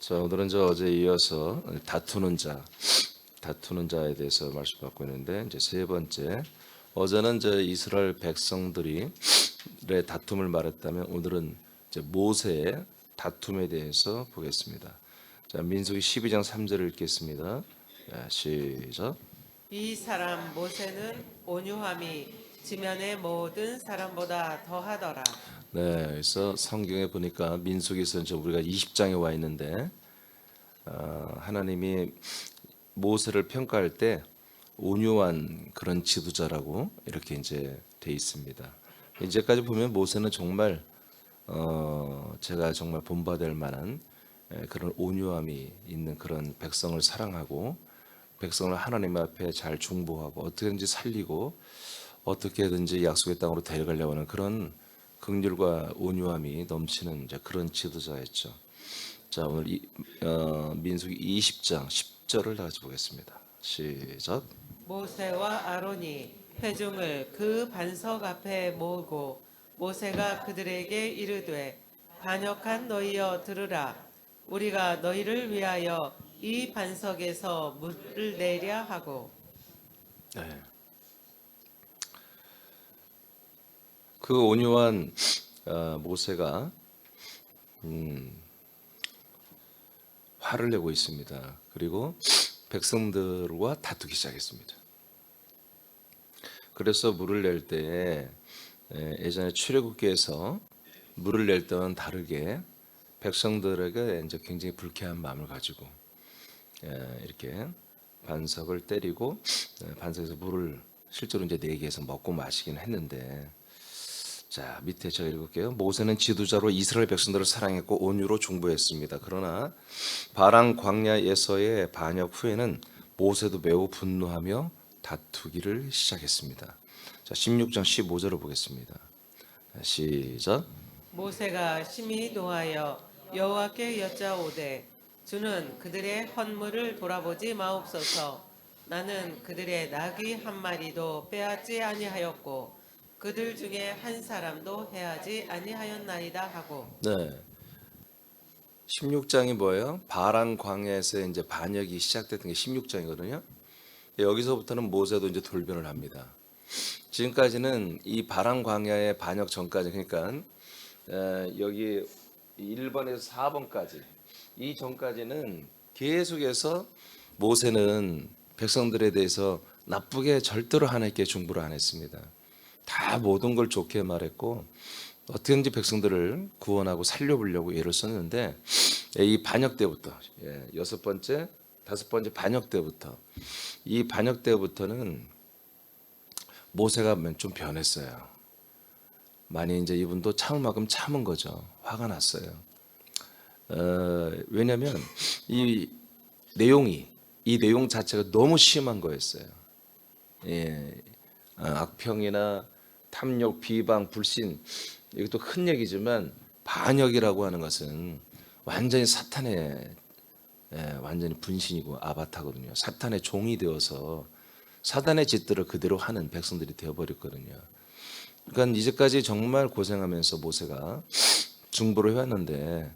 자, 오늘은 어제 이어서 다투는 자에 대해서 말씀 받고 있는데 이제 세 번째. 어제는 이스라엘 백성들이 다툼을 말했다면 오늘은 이제 모세의 다툼에 대해서 보겠습니다. 자, 민수기 12장 3절을 읽겠습니다. 자, 시작. 이 사람 모세는 온유함이 지면의 모든 사람보다 더하더라. 네, 그래서 성경에 보니까 민수기에서는 우리가 20장에 와 있는데 하나님이 모세를 평가할 때 온유한 그런 지도자라고 이렇게 이제 돼 있습니다. 이제까지 보면 모세는 정말 제가 정말 본받을 만한 그런 온유함이 있는 그런 백성을 사랑하고 백성을 하나님 앞에 잘 중보하고 어떻게든지 살리고 어떻게든지 약속의 땅으로 데려가려고 하는 그런 긍휼과 온유함이 넘치는 이제 그런 지도자였죠. 자, 오늘 민수기 20장 10절을 다 같이 보겠습니다. 시작. 모세와 아론이 회중을 그 반석 앞에 모으고 모세가 그들에게 이르되 반역한 너희여 들으라. 우리가 너희를 위하여 이 반석에서 물을 내랴 하고. 네. 그 온유한 모세가 화를 내고 있습니다. 그리고 백성들과 다투기 시작했습니다. 그래서 물을 낼 때에 예전에 출애굽기에서 물을 낼 때와는 다르게 백성들에게 이제 굉장히 불쾌한 마음을 가지고 이렇게 반석을 때리고 반석에서 물을 실제로 이제 내게 해서 먹고 마시긴 했는데, 자, 밑에 제가 읽을게요. 모세는 지도자로 이스라엘 백성들을 사랑했고 온유로 중보했습니다. 그러나 바람 광야에서의 반역 후에는 모세도 매우 분노하며 다투기를 시작했습니다. 자, 16장 15절을 보겠습니다. 시작. 모세가 심히 노하여 여호와께 여짜오되 주는 그들의 헌물을 돌아보지 마옵소서. 나는 그들의 나귀 한 마리도 빼앗지 아니하였고 그들 중에 한 사람도 해하지 아니하였나이다 하고. 네. 16장이 뭐예요? 바란 광야에서 이제 반역이 시작됐던 게 16장이거든요. 여기서부터는 모세도 이제 돌변을 합니다. 지금까지는 이 바란 광야의 반역 전까지, 그러니까 여기 1번에서 4번까지 이 전까지는 계속해서 모세는 백성들에 대해서 나쁘게 절대로 하나님께 중보를 안 했습니다. 다 모든 걸 좋게 말했고 어떻게든지 백성들을 구원하고 살려보려고 애를 썼는데 이 반역 때부터 여섯 번째, 다섯 번째 반역 때부터 이 반역 때부터는 모세가 좀 변했어요. 많이 이제 이분도 참을 만큼 참은 거죠. 화가 났어요. 왜냐하면 이 내용 자체가 너무 심한 거였어요. 악평이나 탐욕, 비방, 불신, 이것도 큰 얘기지만 반역이라고 하는 것은 완전히 사탄의 완전히 분신이고 아바타거든요. 사탄의 종이 되어서 사단의 짓들을 그대로 하는 백성들이 되어버렸거든요. 그러니까 이제까지 정말 고생하면서 모세가 중보를 해왔는데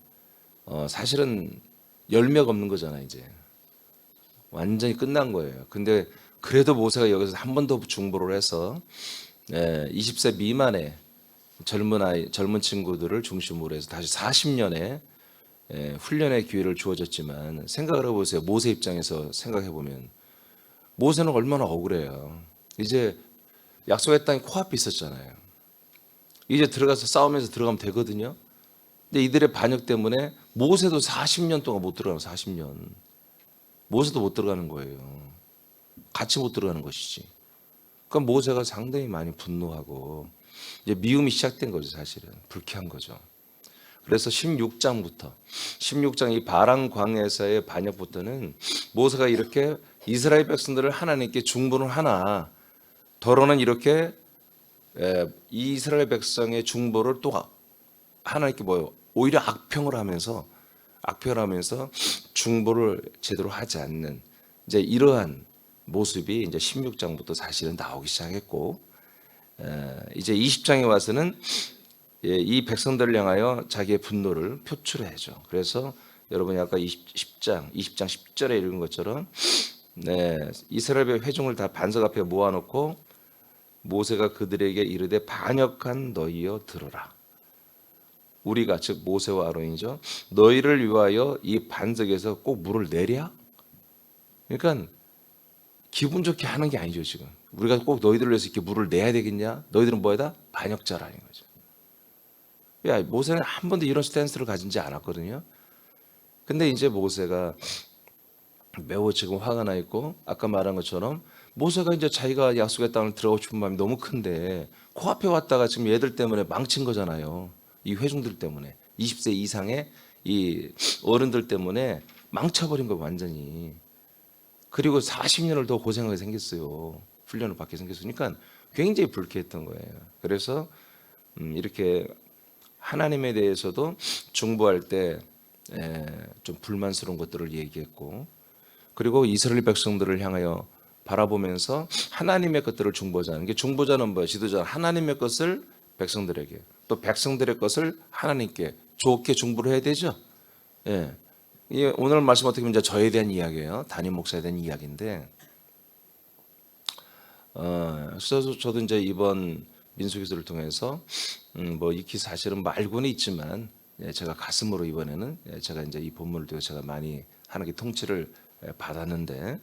사실은 열매가 없는 거잖아요. 이제 완전히 끝난 거예요. 근데 그래도 모세가 여기서 한 번 더 중보를 해서 20세 미만의 젊은 친구들을 중심으로 해서 다시 40년의 훈련의 기회를 주어졌지만 생각을 해보세요. 모세 입장에서 생각해 보면 모세는 얼마나 억울해요. 이제 약속의 땅이 코앞에 있었잖아요. 이제 들어가서 싸우면서 들어가면 되거든요. 근데 이들의 반역 때문에 모세도 40년 동안 못 들어가는, 40년 모세도 못 들어가는 거예요. 같이 못 들어가는 것이지. 그러니까 모세가 상당히 많이 분노하고 이제 미움이 시작된 거죠. 사실은 불쾌한 거죠. 그래서 16장 이 바람 광야에서의 반역부터는 모세가 이렇게 이스라엘 백성들을 하나님께 중보를 하나 더러는 이렇게 이스라엘 백성의 중보를 또 하나님께 오히려 악평을 하면서 중보를 제대로 하지 않는 이제 이러한 모습이 이제 16장부터 사실은 나오기 시작했고, 이제 20장에 와서는 이 백성들을 향하여 자기의 분노를 표출해야죠. 그래서 여러분이 아까 20장 10절에 읽은 것처럼 이스라엘 회중을 다 반석 앞에 모아놓고 모세가 그들에게 이르되 반역한 너희여 들으라. 우리가 즉 모세와 아론이죠. 너희를 위하여 이 반석에서 꼭 물을 내랴? 그러니까 기분 좋게 하는 게 아니죠 지금. 우리가 꼭 너희들을 위해서 이렇게 물을 내야 되겠냐? 너희들은 뭐다? 반역자라는 거죠. 야, 모세는 한 번도 이런 스탠스를 가진지 않았거든요. 근데 이제 모세가 매우 지금 화가 나 있고 아까 말한 것처럼 모세가 이제 자기가 약속의 땅을 들어가고 싶은 마음이 너무 큰데 코앞에 왔다가 지금 얘들 때문에 망친 거잖아요. 이 회중들 때문에 20세 이상의 이 어른들 때문에 망쳐버린 거 완전히. 그리고 40년을 더 고생하게 생겼어요. 훈련을 받게 생겼으니까 굉장히 불쾌했던 거예요. 그래서 이렇게 하나님에 대해서도 중보할 때 좀 불만스러운 것들을 얘기했고, 그리고 이스라엘 백성들을 향하여 바라보면서 하나님의 것들을 중보자는 게, 중보자는 뭐예요? 지도자는 하나님의 것을 백성들에게, 또 백성들의 것을 하나님께 좋게 중보를 해야 되죠. 예. 오늘 말씀 어떻게 보면 이제 저에 대한 이야기예요. 담임 목사에 대한 이야기인데, 그래서 저도 이제 이번 민수기도를 통해서 뭐 익히 사실은 말고는 있지만 제가 가슴으로 이번에는 제가 이제 이 본문을 통해 제가 많이 하나님께 통치를 받았는데,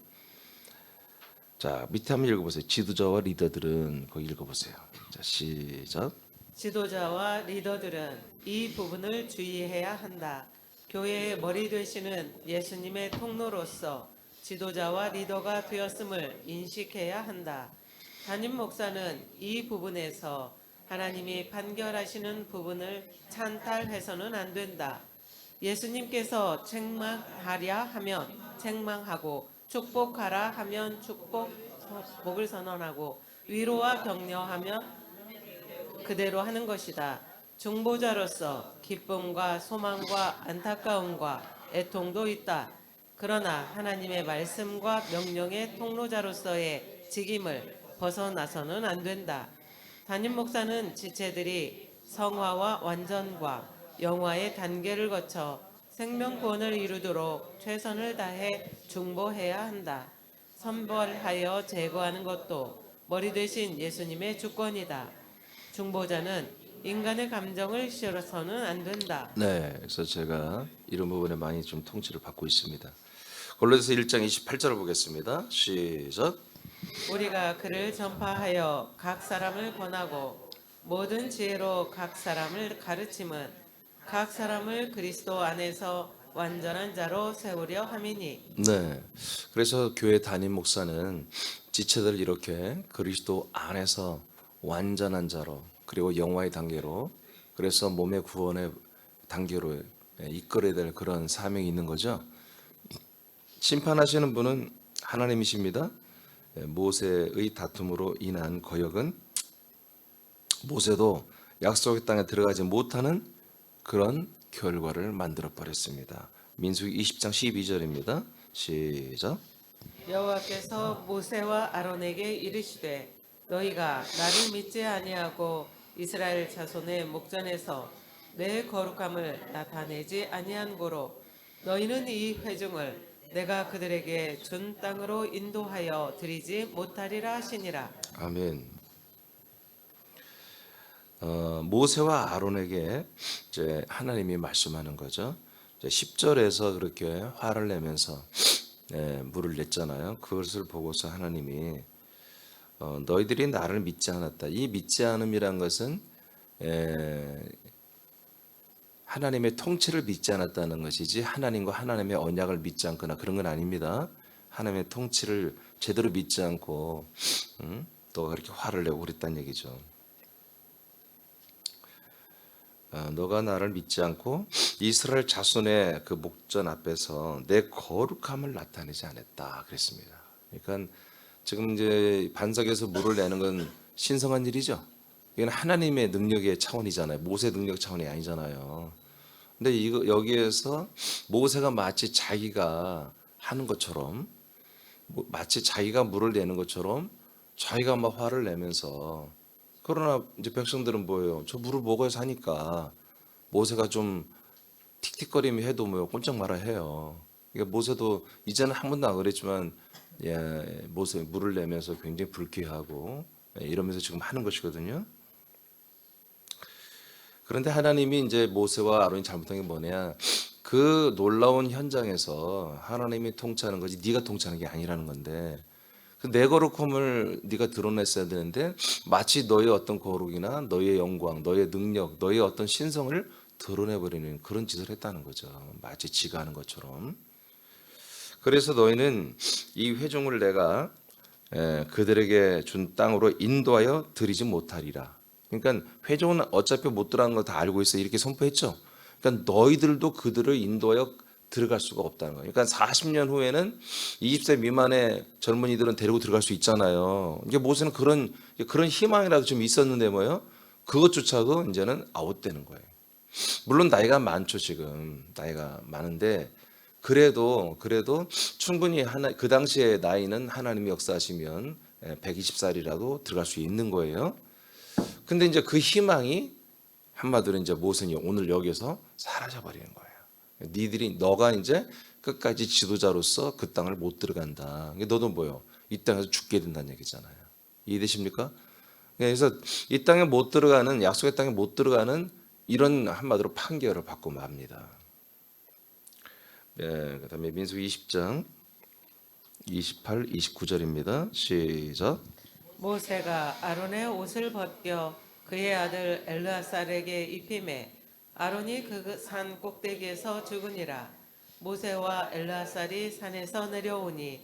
자 밑에 한번 읽어보세요. 지도자와 리더들은 거기 읽어보세요. 자 시작. 지도자와 리더들은 이 부분을 주의해야 한다. 교회의 머리 되시는 예수님의 통로로서 지도자와 리더가 되었음을 인식해야 한다. 담임 목사는 이 부분에서 하나님이 판결하시는 부분을 찬탈해서는 안 된다. 예수님께서 책망하랴 하면 책망하고 축복하라 하면 축복을 선언하고 위로와 격려하면 그대로 하는 것이다. 중보자로서 기쁨과 소망과 안타까움과 애통도 있다. 그러나 하나님의 말씀과 명령의 통로자로서의 직임을 벗어나서는 안 된다. 담임 목사는 지체들이 성화와 완전과 영화의 단계를 거쳐 생명구원을 이루도록 최선을 다해 중보해야 한다. 선벌하여 제거하는 것도 머리 되신 예수님의 주권이다. 중보자는 인간의 감정을 실어서는 안 된다. 네, 그래서 제가 이런 부분에 많이 좀 통치를 받고 있습니다. 골로새서 1장 28절을 보겠습니다. 시작. 우리가 그를 전파하여 각 사람을 권하고 모든 지혜로 각 사람을 가르침은 각 사람을 그리스도 안에서 완전한 자로 세우려 함이니. 네, 그래서 교회 담임 목사는 지체들 이렇게 그리스도 안에서 완전한 자로, 그리고 영화의 단계로, 그래서 몸의 구원의 단계로 이끌어야 될 그런 사명이 있는 거죠. 심판하시는 분은 하나님이십니다. 모세의 다툼으로 인한 거역은 모세도 약속의 땅에 들어가지 못하는 그런 결과를 만들어 버렸습니다. 민수기 20장 12절입니다. 시작. 여호와께서 모세와 아론에게 이르시되 너희가 나를 믿지 아니하고 이스라엘 자손의 목전에서 내 거룩함을 나타내지 아니한 고로 너희는 이 회중을 내가 그들에게 준 땅으로 인도하여 드리지 못하리라 하시니라. 아멘. 모세와 아론에게 이제 하나님이 말씀하는 거죠. 10절에서 그렇게 화를 내면서 물을 냈잖아요. 그것을 보고서 하나님이 너희들이 나를 믿지 않았다. 이 믿지 않음이란 것은 하나님의 통치를 믿지 않았다는 것이지 하나님과 하나님의 언약을 믿지 않거나 그런 건 아닙니다. 하나님의 통치를 제대로 믿지 않고 또 그렇게 화를 내고 그랬다는 얘기죠. 너가 나를 믿지 않고 이스라엘 자손의 그 목전 앞에서 내 거룩함을 나타내지 않았다 그랬습니다. 그러니까 지금 이제 반석에서 물을 내는 건 신성한 일이죠. 이건 하나님의 능력의 차원이잖아요. 모세 능력 차원이 아니잖아요. 근데 이거 여기에서 모세가 마치 자기가 하는 것처럼, 마치 자기가 물을 내는 것처럼 자기가 막 화를 내면서, 그러나 이제 백성들은 뭐예요? 저 물을 먹어야 사니까 모세가 좀 틱틱거리며 해도 뭐 꼼짝 말아 해요. 그러니까 모세도 이제는 한 번도 안 그랬지만 모세 물을 내면서 굉장히 불쾌하고 이러면서 지금 하는 것이거든요. 그런데 하나님이 이제 모세와 아론이 잘못한 게 뭐냐? 그 놀라운 현장에서 하나님이 통치하는 거지 네가 통치하는 게 아니라는 건데 그 내 거룩함을 네가 드러냈어야 되는데 마치 너의 어떤 거룩이나 너의 영광, 너의 능력, 너의 어떤 신성을 드러내버리는 그런 짓을 했다는 거죠. 마치 지가 하는 것처럼. 그래서 너희는 이 회중을 내가 그들에게 준 땅으로 인도하여 들이지 못하리라. 그러니까 회중은 어차피 못 들어가는 거 다 알고 있어 이렇게 선포했죠. 그러니까 너희들도 그들을 인도하여 들어갈 수가 없다는 거예요. 그러니까 40년 후에는 20세 미만의 젊은이들은 데리고 들어갈 수 있잖아요. 이게 모세는 그런 희망이라도 좀 있었는데 뭐요? 그것조차도 이제는 아웃되는 거예요. 물론 나이가 많죠 지금 나이가 많은데 그래도 충분히 그 당시의 나이는 하나님이 역사하시면 120살이라도 들어갈 수 있는 거예요. 근데 이제 그 희망이 한마디로 이제 모세는 오늘 여기서 사라져 버리는 거예요. 너가 이제 끝까지 지도자로서 그 땅을 못 들어간다. 너도 뭐요? 이 땅에서 죽게 된다는 얘기잖아요. 이해되십니까? 그래서 이 땅에 못 들어가는 약속의 땅에 못 들어가는 이런 한마디로 판결을 받고 맙니다. 그다음에 민수기 20장 28, 29절입니다. 시작. 모세가 아론의 옷을 벗겨 그의 아들 엘르아살에게 입히매 아론이 그 산 꼭대기에서 죽으니라. 모세와 엘르아살이 산에서 내려오니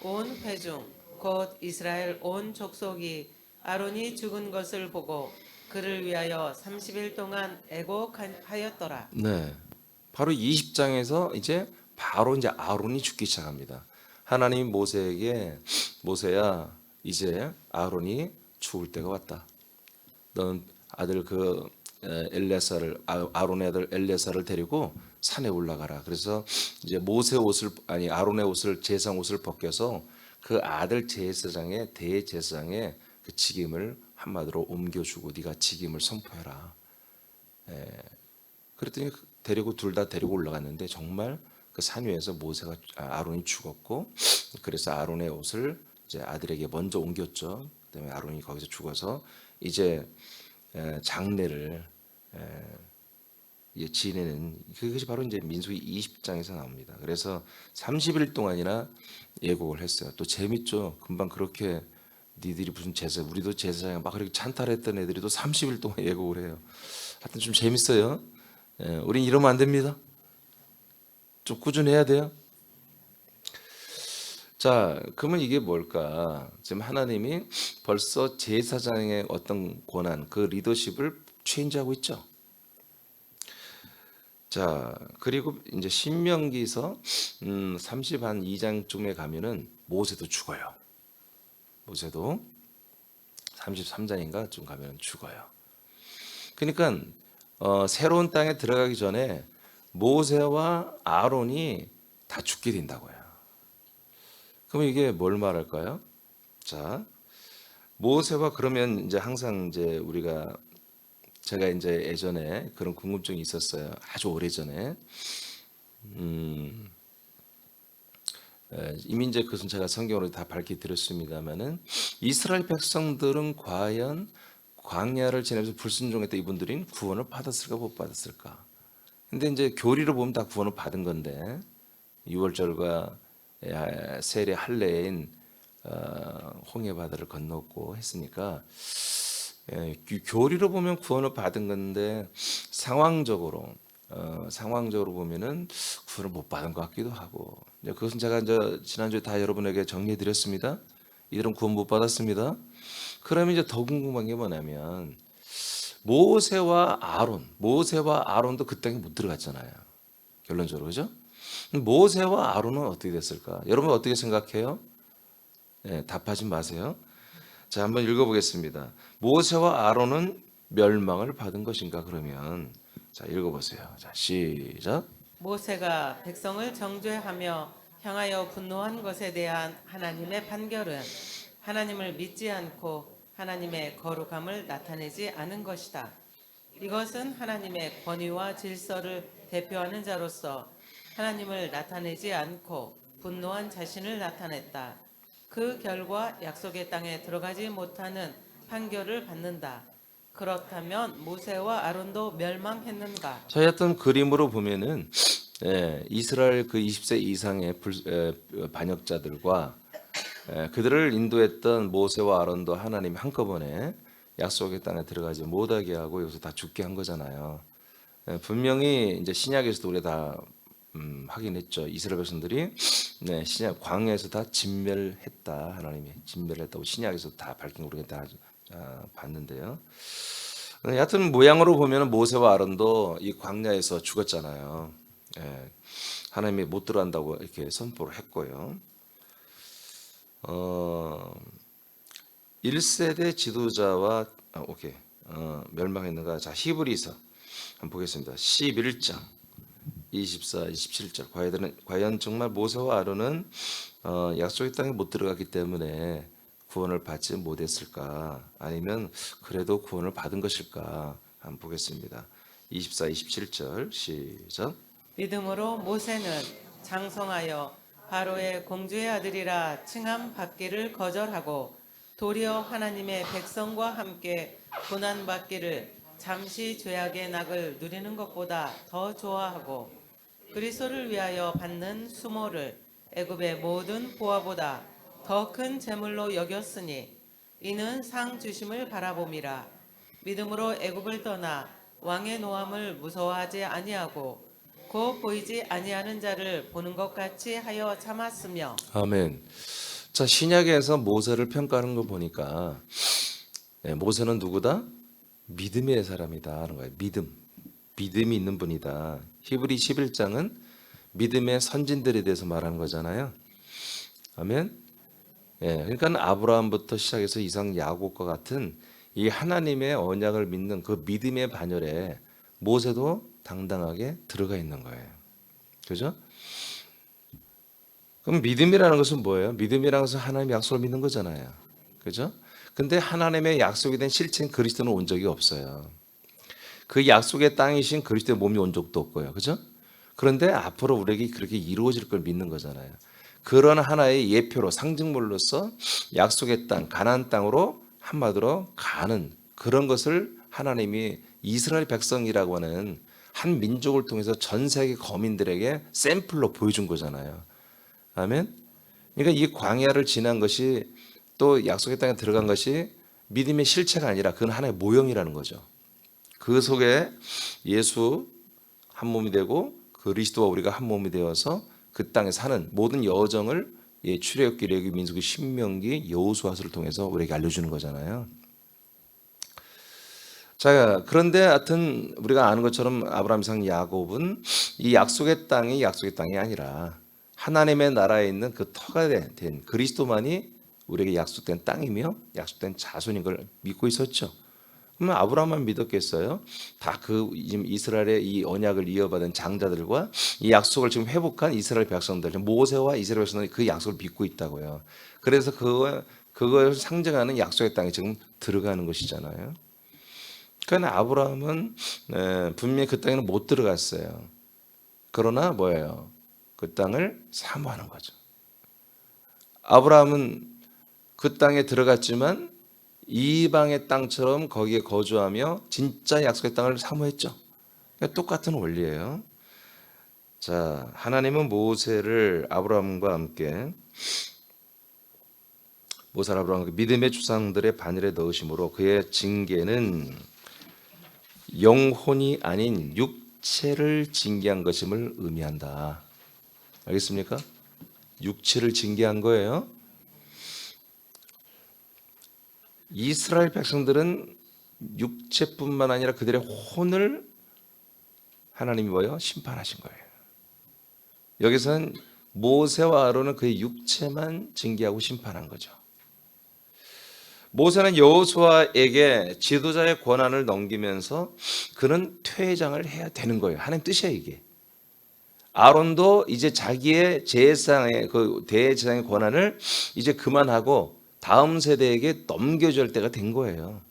온 회중 곧 이스라엘 온 족속이 아론이 죽은 것을 보고 그를 위하여 30일 동안 애곡하였더라. 네. 바로 20장에서 이제 바로 이제 아론이 죽기 시작합니다. 하나님이 모세에게 모세야 이제 아론이 죽을 때가 왔다. 넌 아들 아론의 아들 엘레사를 데리고 산에 올라가라. 그래서 이제 아론의 옷을 제사장 옷을 벗겨서 그 아들 제사장의 대제사장의 그 직임을 한마디로 옮겨주고 네가 직임을 선포해라. 그랬더니 둘 다 데리고 올라갔는데 정말 그 산 위에서 아론이 죽었고 그래서 아론의 옷을 이제 아들에게 먼저 옮겼죠. 그다음에 아론이 거기서 죽어서 이제 장례를 이제 지내는 그것이 바로 이제 민수기 20장에서 나옵니다. 그래서 30일 동안이나 예곡을 했어요. 또 재밌죠. 금방 그렇게 니들이 무슨 우리도 제사장에 막 그렇게 찬탈했던 애들이 또 30일 동안 예곡을 해요. 하여튼 좀 재밌어요. 우린 이러면 안 됩니다. 좀 꾸준해야 돼요. 자, 그러면 이게 뭘까? 지금 하나님이 벌써 제사장의 어떤 권한, 그 리더십을 체인지하고 있죠. 자, 그리고 이제 신명기서 30한 2장쯤에 가면은 모세도 죽어요. 모세도 33장인가 좀 가면 죽어요. 그러니까 새로운 땅에 들어가기 전에 모세와 아론이 다 죽게 된다고요. 그럼 이게 뭘 말할까요? 자, 모세와 그러면 이제 항상 이제 제가 이제 예전에 그런 궁금증이 있었어요. 아주 오래 전에. 이미 이제 그것은 제가 성경으로 다 밝히 드렸습니다만은 이스라엘 백성들은 과연 광야를 지내면서 불순종했던 이분들이 구원을 받았을까 못 받았을까? 근데 이제 교리로 보면 다 구원을 받은 건데 유월절과 세례 할례인 홍해 바다를 건넜고 했으니까 교리로 보면 구원을 받은 건데 상황적으로 보면은 구원을 못 받은 것 같기도 하고 그것은 제가 이제 지난주에 다 여러분에게 정리해 드렸습니다. 이들은 구원 못 받았습니다. 그러면 이제 더 궁금한 게 뭐냐면 모세와 아론도 그 땅에 못 들어갔잖아요. 결론적으로 그죠? 모세와 아론은 어떻게 됐을까? 여러분 어떻게 생각해요? 답하지 마세요. 자, 한번 읽어보겠습니다. 모세와 아론은 멸망을 받은 것인가? 그러면 자, 읽어보세요. 자, 시작. 모세가 백성을 정죄하며 향하여 분노한 것에 대한 하나님의 판결은 하나님을 믿지 않고 하나님의 거룩함을 나타내지 않은 것이다. 이것은 하나님의 권위와 질서를 대표하는 자로서 하나님을 나타내지 않고 분노한 자신을 나타냈다. 그 결과 약속의 땅에 들어가지 못하는 판결을 받는다. 그렇다면 모세와 아론도 멸망했는가? 저희 어떤 그림으로 보면은 이스라엘 그 20세 이상의 반역자들과 그들을 인도했던 모세와 아론도 하나님이 한꺼번에 약속의 땅에 들어가지 못하게 하고 여기서 다 죽게 한 거잖아요. 분명히 이제 신약에서도 우리가 다 확인했죠. 이스라엘 백성들이 신약 광야에서 다 진멸했다. 하나님이 진멸했다고 신약에서 다 밝힌 거 우리가 다 봤는데요. 여하튼 모양으로 보면 모세와 아론도 이 광야에서 죽었잖아요. 하나님이 못 들어간다고 이렇게 선포를 했고요. 1세대 지도자와 멸망했는가? 자, 히브리서 한번 보겠습니다. 11장 24, 27절. 과연 정말 모세와 아론은 약속의 땅에 못 들어갔기 때문에 구원을 받지 못했을까? 아니면 그래도 구원을 받은 것일까? 한번 보겠습니다. 24, 27절 시작. 믿음으로 모세는 장성하여 바로의 공주의 아들이라 칭함 받기를 거절하고 도리어 하나님의 백성과 함께 고난 받기를 잠시 죄악의 낙을 누리는 것보다 더 좋아하고 그리스도를 위하여 받는 수모를 애굽의 모든 보화보다 더 큰 재물로 여겼으니 이는 상 주심을 바라봄이라. 믿음으로 애굽을 떠나 왕의 노함을 무서워하지 아니하고 곧 보이지 아니하는 자를 보는 것 같이 하여 참았으며. 아멘. 자, 신약에서 모세를 평가하는 거 보니까 모세는 누구다? 믿음의 사람이다 하는 거예요. 믿음이 있는 분이다. 히브리 11장은 믿음의 선진들에 대해서 말하는 거잖아요. 아멘. 그러니까 아브라함부터 시작해서 이삭, 야곱과 같은 이 하나님의 언약을 믿는 그 믿음의 반열에 모세도 당당하게 들어가 있는 거예요. 그죠? 그럼 믿음이라는 것은 뭐예요? 믿음이라는 것은 하나님의 약속을 믿는 거잖아요. 그죠? 근데 하나님의 약속이 된 실체인 그리스도는 온 적이 없어요. 그 약속의 땅이신 그리스도의 몸이 온 적도 없고요. 그죠? 그런데 앞으로 우리에게 그렇게 이루어질 걸 믿는 거잖아요. 그런 하나의 예표로 상징물로서 약속의 땅, 가나안 땅으로 한마디로 가는 그런 것을 하나님이 이스라엘 백성이라고 하는 한 민족을 통해서 전 세계 거민들에게 샘플로 보여준 거잖아요. 아멘. 그러니까 이 광야를 지난 것이 또 약속의 땅에 들어간 것이 믿음의 실체가 아니라 그건 하나의 모형이라는 거죠. 그 속에 예수 한 몸이 되고 그리스도와 우리가 한 몸이 되어서 그 땅에 사는 모든 여정을 출애굽기, 레위기, 민수기, 신명기, 여호수아서를 통해서 우리에게 알려주는 거잖아요. 자, 그런데 하여튼 우리가 아는 것처럼 아브라함, 이삭, 야곱은 이 약속의 땅이 아니라 하나님의 나라에 있는 그 터가 된 그리스도만이 우리에게 약속된 땅이며 약속된 자손인 걸 믿고 있었죠. 그러면 아브라함만 믿었겠어요? 다 그 지금 이스라엘의 이 언약을 이어받은 장자들과 이 약속을 지금 회복한 이스라엘 백성들, 모세와 이스라엘 백성들이 그 약속을 믿고 있다고요. 그래서 그걸 상징하는 약속의 땅에 지금 들어가는 것이잖아요. 그러니까 아브라함은 분명히 그 땅에는 못 들어갔어요. 그러나 뭐예요? 그 땅을 사모하는 거죠. 아브라함은 그 땅에 들어갔지만 이방의 땅처럼 거기에 거주하며 진짜 약속의 땅을 사모했죠. 그러니까 똑같은 원리예요. 자, 하나님은 모세를 아브라함과 함께 모세를 아브라함과 믿음의 주상들의 반열에 넣으심으로 그의 징계는 영혼이 아닌 육체를 징계한 것임을 의미한다. 알겠습니까? 육체를 징계한 거예요. 이스라엘 백성들은 육체뿐만 아니라 그들의 혼을 하나님이 뭐예요? 심판하신 거예요. 여기서는 모세와 아론은 그의 육체만 징계하고 심판한 거죠. 모세는 여호수아에게 지도자의 권한을 넘기면서 그는 퇴장을 해야 되는 거예요. 하나님 뜻이야 이게. 아론도 이제 자기의 제사장의 그 대제사장의 권한을 이제 그만하고 다음 세대에게 넘겨줄 때가 된 거예요.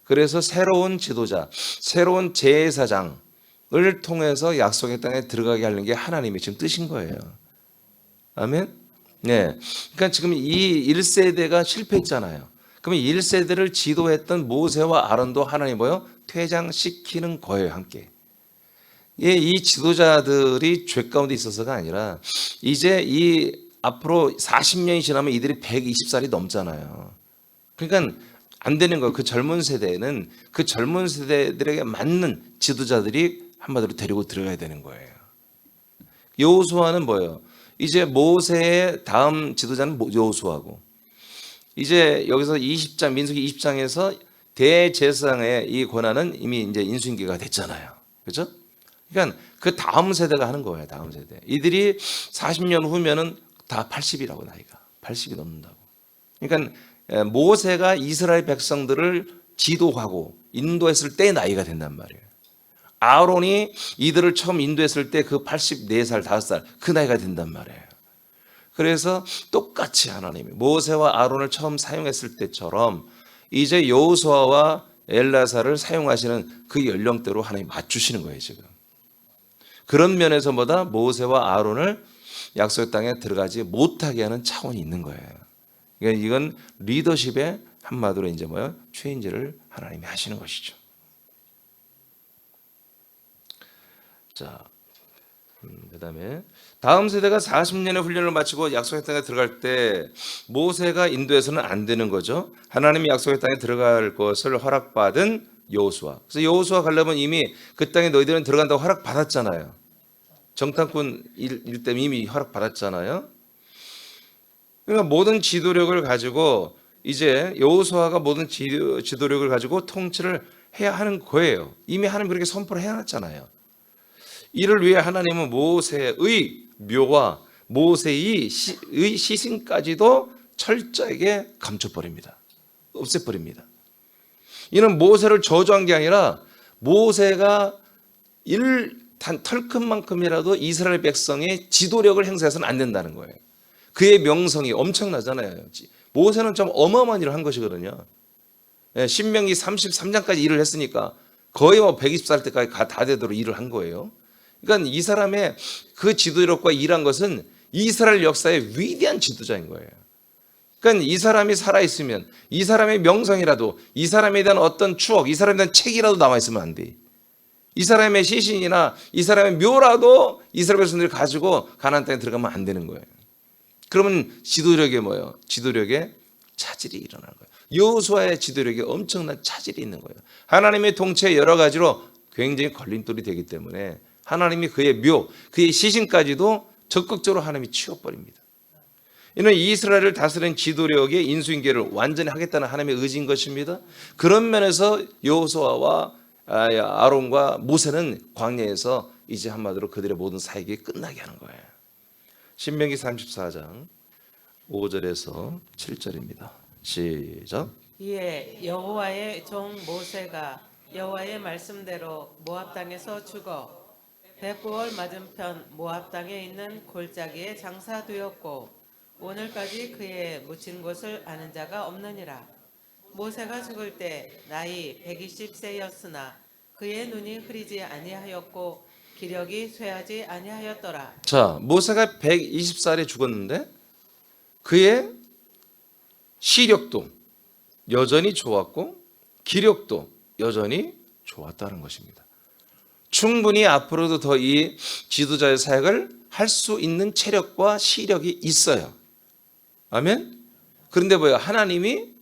그래서 새로운 지도자, 새로운 제사장을 통해서 약속의 땅에 들어가게 하는 게 하나님의 지금 뜻인 거예요. 아멘? 네. 그러니까 지금 이 1세대가 실패했잖아요. 그러면 1세대를 지도했던 모세와 아론도 하나님 뭐요? 퇴장시키는 거예요, 함께. 예, 이 지도자들이 죄 가운데 있어서가 아니라 이제 이 앞으로 40년이 지나면 이들이 120살이 넘잖아요. 그러니까 안 되는 거예요. 그 젊은 세대는 그 젊은 세대들에게 맞는 지도자들이 한마디로 데리고 들어가야 되는 거예요. 여호수아는 뭐예요? 이제 모세의 다음 지도자는 여호수아고, 이제 여기서 20장 민수기 20장에서 대제사장의 이 권한은 이미 이제 인수인계가 됐잖아요. 그렇죠? 그러니까 그 다음 세대가 하는 거예요. 다음 세대. 이들이 40년 후면은 다 80이라고, 나이가 80이 넘는다고. 그러니까 모세가 이스라엘 백성들을 지도하고 인도했을 때 나이가 된단 말이에요. 아론이 이들을 처음 인도했을 때 그 84살, 5살 그 나이가 된단 말이에요. 그래서 똑같이 하나님이 모세와 아론을 처음 사용했을 때처럼 이제 여호수아와 엘라사를 사용하시는 그 연령대로 하나님 맞추시는 거예요, 지금. 그런 면에서 보다 모세와 아론을 약속의 땅에 들어가지 못하게 하는 차원이 있는 거예요. 그러니까 이건 리더십의 한마디로 이제 뭐요? 체인지를 하나님이 하시는 것이죠. 자, 그다음에 다음 세대가 40년의 훈련을 마치고 약속의 땅에 들어갈 때 모세가 인도해서는 안 되는 거죠. 하나님이 약속의 땅에 들어갈 것을 허락받은 여호수아. 그래서 여호수아 가려면 이미 그 땅에 너희들은 들어간다고 허락 받았잖아요. 정탐꾼 일 때문에 이미 허락 받았잖아요. 그러니까 모든 지도력을 가지고 이제 여호수아가 모든 지도력을 가지고 통치를 해야 하는 거예요. 이미 하나님 그렇게 선포를 해놨잖아요. 이를 위해 하나님은 모세의 묘와 모세의 시신까지도 철저하게 감춰버립니다. 없애버립니다. 이는 모세를 저주한 게 아니라 모세가 단 털큰만큼이라도 이스라엘 백성의 지도력을 행사해서는 안 된다는 거예요. 그의 명성이 엄청나잖아요. 모세는 좀 어마어마한 일을 한 것이거든요. 신명기 33장까지 일을 했으니까 거의 120살 때까지 다 되도록 일을 한 거예요. 그러니까 이 사람의 그 지도력과 일한 것은 이스라엘 역사의 위대한 지도자인 거예요. 그러니까 이 사람이 살아있으면 이 사람의 명성이라도, 이 사람에 대한 어떤 추억, 이 사람에 대한 책이라도 남아있으면 안 돼. 이 사람의 시신이나 이 사람의 묘라도 이스라엘 백성들이 가지고 가나안 땅에 들어가면 안 되는 거예요. 그러면 지도력에 뭐예요? 지도력에 차질이 일어나는 거예요. 여호수아의 지도력에 엄청난 차질이 있는 거예요. 하나님의 통치에 여러 가지로 굉장히 걸림돌이 되기 때문에 하나님이 그의 묘, 그의 시신까지도 적극적으로 하나님이 치워버립니다. 이는 이스라엘을 다스리는 지도력의 인수인계를 완전히 하겠다는 하나님의 의지인 것입니다. 그런 면에서 여호수아와 아론과 모세는 광야에서 이제 한마디로 그들의 모든 사역이 끝나게 하는 거예요. 신명기 34장 5절에서 7절입니다. 시작. 이에 여호와의 종 모세가 여호와의 말씀대로 모압 땅에서 죽어 백부월 맞은편 모압 땅에 있는 골짜기에 장사되었고 오늘까지 그의 묻힌 곳을 아는 자가 없느니라. 모세가 죽을 때 나이 120세였으나 그의 눈이 흐리지 아니하였고 기력이 쇠하지 아니하였더라. 자, 모세가 120살에 죽었는데 그의 시력도 여전히 좋았고 기력도 여전히 좋았다는 것입니다. 충분히 앞으로도 더 이 지도자의 사역을 할 수 있는 체력과 시력이 있어요. 아멘. 그런데 뭐예요? 하나님이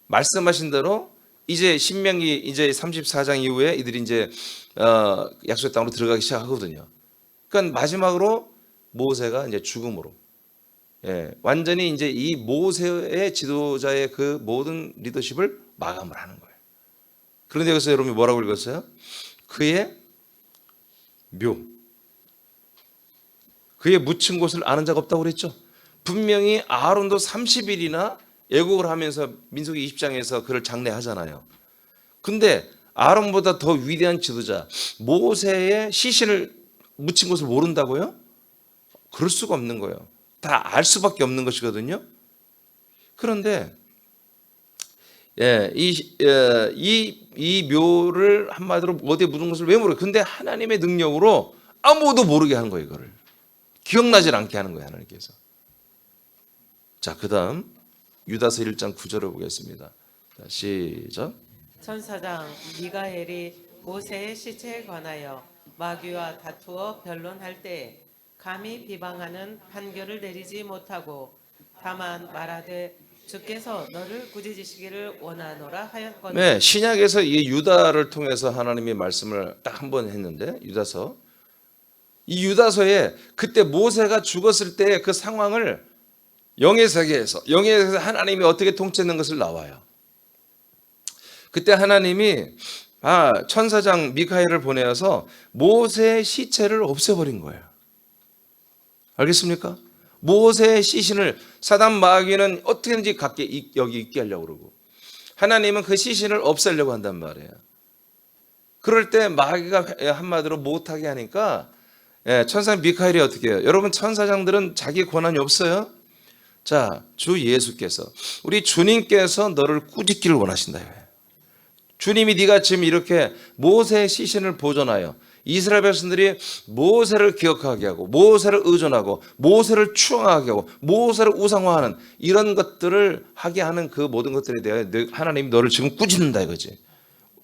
말씀하신 대로 이제 신명기 이제 34장 이후에 이들이 이제 약속의 땅으로 들어가기 시작하거든요. 그러니까 마지막으로 모세가 이제 죽음으로, 완전히 이제 이 모세의 지도자의 그 모든 리더십을 마감을 하는 거예요. 그런데 여기서 여러분이 뭐라고 읽었어요? 그의 묘, 그의 묻힌 곳을 아는 자가 없다고 그랬죠. 분명히 아론도 30일이나 애국을 하면서 민수기 20장에서 그를 장례하잖아요. 근데 아론보다 더 위대한 지도자 모세의 시신을 묻힌 곳을 모른다고요? 그럴 수가 없는 거예요. 다 알 수밖에 없는 것이거든요. 그런데 이 이 묘를 한마디로 어디에 묻은 것을 왜 모르게. 근데 하나님의 능력으로 아무도 모르게 하는 거예요. 이거를 기억나질 않게 하는 거예요, 하나님께서. 자, 그 다음 유다서 1장 9절을 보겠습니다. 자, 시작. 천사장 미가엘이 모세의 시체에 관하여 마귀와 다투어 변론할 때에 감히 비방하는 판결을 내리지 못하고 다만 말하되 주께서 너를 꾸짖으시기를 원하노라 하였거늘. 네, 신약에서 이 유다를 통해서 하나님의 말씀을 딱 한 번 했는데, 유다서. 이 유다서에 그때 모세가 죽었을 때 그 상황을 영의 세계에서 하나님이 어떻게 통치했는 것을 나와요. 그때 하나님이 천사장 미카엘을 보내어서 모세의 시체를 없애버린 거예요. 알겠습니까? 모세의 시신을 사단 마귀는 어떻게든지 여기 있게 하려고 그러고, 하나님은 그 시신을 없애려고 한단 말이에요. 그럴 때 마귀가 한마디로 못하게 하니까 천사 미카엘이 어떻게 해요? 여러분, 천사장들은 자기 권한이 없어요. 자, 주 예수께서, 우리 주님께서 너를 꾸짖기를 원하신다. 주님이 네가 지금 이렇게 모세의 시신을 보존하여 이스라엘 백성들이 모세를 기억하게 하고 모세를 의존하고 모세를 추앙하게 하고 모세를 우상화하는 이런 것들을 하게 하는 그 모든 것들에 대해 하나님이 너를 지금 꾸짖는다 이거지.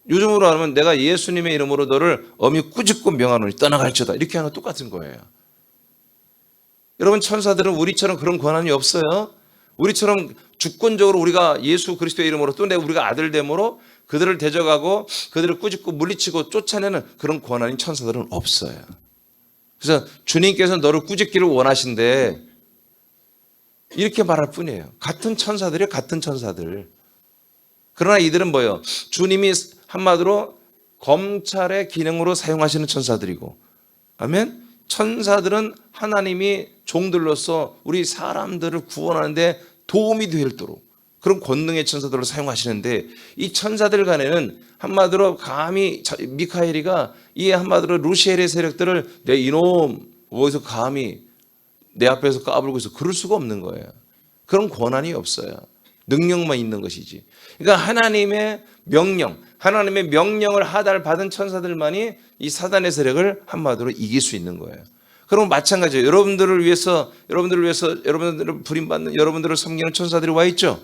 요즘으로 하면 내가 예수님의 이름으로 너를 엄히 꾸짖고 명하노니 떠나갈지어다, 이렇게 하는 거 똑같은 거예요. 여러분, 천사들은 우리처럼 그런 권한이 없어요. 우리처럼 주권적으로 우리가 예수 그리스도의 이름으로 또 우리가 아들됨으로 그들을 대적하고 그들을 꾸짖고 물리치고 쫓아내는 그런 권한이 천사들은 없어요. 그래서 주님께서 너를 꾸짖기를 원하신데 이렇게 말할 뿐이에요. 같은 천사들이에요. 같은 천사들. 그러나 이들은 뭐예요? 주님이 한마디로 검찰의 기능으로 사용하시는 천사들이고, 아멘? 천사들은 하나님이 종들로서 우리 사람들을 구원하는데 도움이 되도록 그런 권능의 천사들을 사용하시는데, 이 천사들 간에는 한마디로 감히 미카엘이가 이 한마디로 루시엘의 세력들을 내 이놈 어디서 감히 내 앞에서 까불고 있어, 그럴 수가 없는 거예요. 그런 권한이 없어요. 능력만 있는 것이지. 그러니까 하나님의 명령을 하달받은 천사들만이 이 사단의 세력을 한마디로 이길 수 있는 거예요. 그럼 마찬가지예요. 여러분들을 위해서 여러분들을 부림받는, 여러분들을 섬기는 천사들이 와 있죠.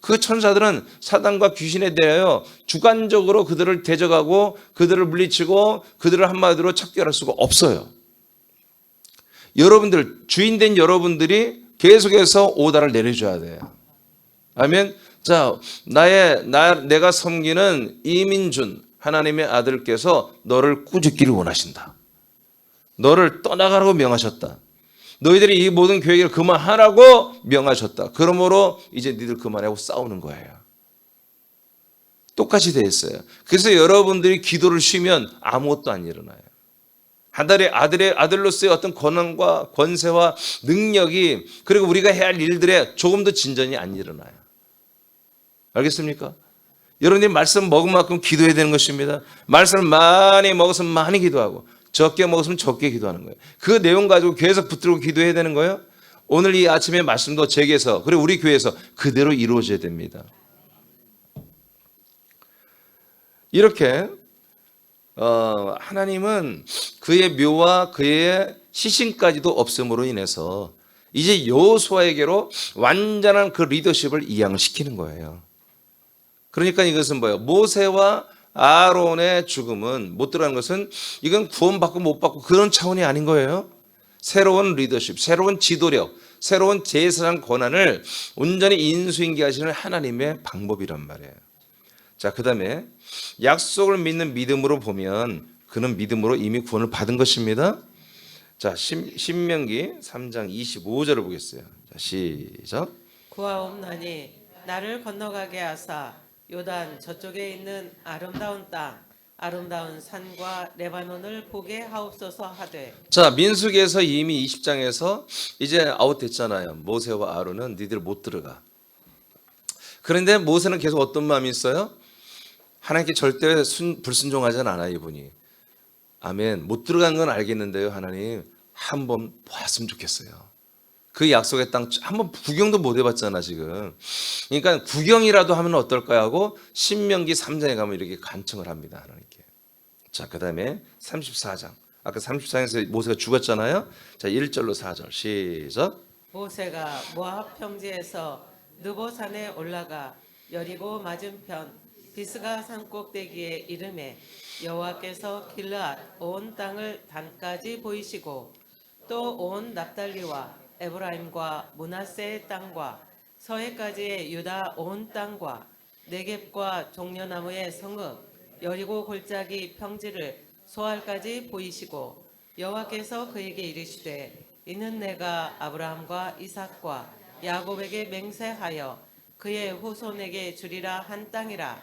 그 천사들은 사단과 귀신에 대하여 주관적으로 그들을 대적하고 그들을 물리치고 그들을 한마디로 척결할 수가 없어요. 여러분들, 주인된 여러분들이 계속해서 오다를 내려줘야 돼요. 아멘. 자, 내가 섬기는 이민준 하나님의 아들께서 너를 꾸짖기를 원하신다. 너를 떠나가라고 명하셨다. 너희들이 이 모든 계획을 그만하라고 명하셨다. 그러므로 이제 니들 그만하고 싸우는 거예요. 똑같이 돼 있어요. 그래서 여러분들이 기도를 쉬면 아무것도 안 일어나요. 아들로서의 어떤 권한과 권세와 능력이, 그리고 우리가 해야 할 일들에 조금도 진전이 안 일어나요. 알겠습니까? 여러분들이 말씀 먹은 만큼 기도해야 되는 것입니다. 말씀을 많이 먹었으면 많이 기도하고 적게 먹었으면 적게 기도하는 거예요. 그 내용 가지고 계속 붙들고 기도해야 되는 거예요. 오늘 이 아침의 말씀도 제게서, 그리고 우리 교회에서 그대로 이루어져야 됩니다. 이렇게 하나님은 그의 묘와 그의 시신까지도 없음으로 인해서 이제 여호수아에게로 완전한 그 리더십을 이양을 시키는 거예요. 그러니까 이것은 뭐예요? 모세와 아론의 죽음은, 못 들어가는 것은 이건 구원받고 못 받고 그런 차원이 아닌 거예요. 새로운 리더십, 새로운 지도력, 새로운 제사장 권한을 온전히 인수인계하시는 하나님의 방법이란 말이에요. 자, 그 다음에 약속을 믿는 믿음으로 보면 그는 믿음으로 이미 구원을 받은 것입니다. 자, 신명기 3장 25절을 보겠어요. 자, 시작. 구하옵나니 나를 건너가게 하사 요단 저쪽에 있는 아름다운 땅, 아름다운 산과 레바논을 보게 하옵소서 하되. 자, 민수기에서 이미 20장에서 이제 아웃됐잖아요. 모세와 아론은 니들 못 들어가. 그런데 모세는 계속 어떤 마음이 있어요? 하나님께 절대 불순종하지 않아요, 이분이. 아멘. 못 들어간 건 알겠는데요, 하나님 한번 보았으면 좋겠어요. 그 약속의 땅 한번 구경도 못 해봤잖아 지금. 그러니까 구경이라도 하면 어떨까 하고 신명기 3장에 가면 이렇게 간청을 합니다 하나님께. 자, 그 다음에 34장. 아까 34장에서 모세가 죽었잖아요. 자, 1절로 4절 시작. 모세가 모압 평지에서 느보산에 올라가 여리고 맞은편 비스가 산 꼭대기에 이르매 여호와께서 길르앗 온 땅을 단까지 보이시고 또 온 납달리와 에브라임과 므낫세의 땅과 서해까지의 유다 온 땅과 네겝과 종려나무의 성읍 여리고 골짜기 평지를 소알까지 보이시고 여호와께서 그에게 이르시되 이는 내가 아브라함과 이삭과 야곱에게 맹세하여 그의 후손에게 주리라 한 땅이라.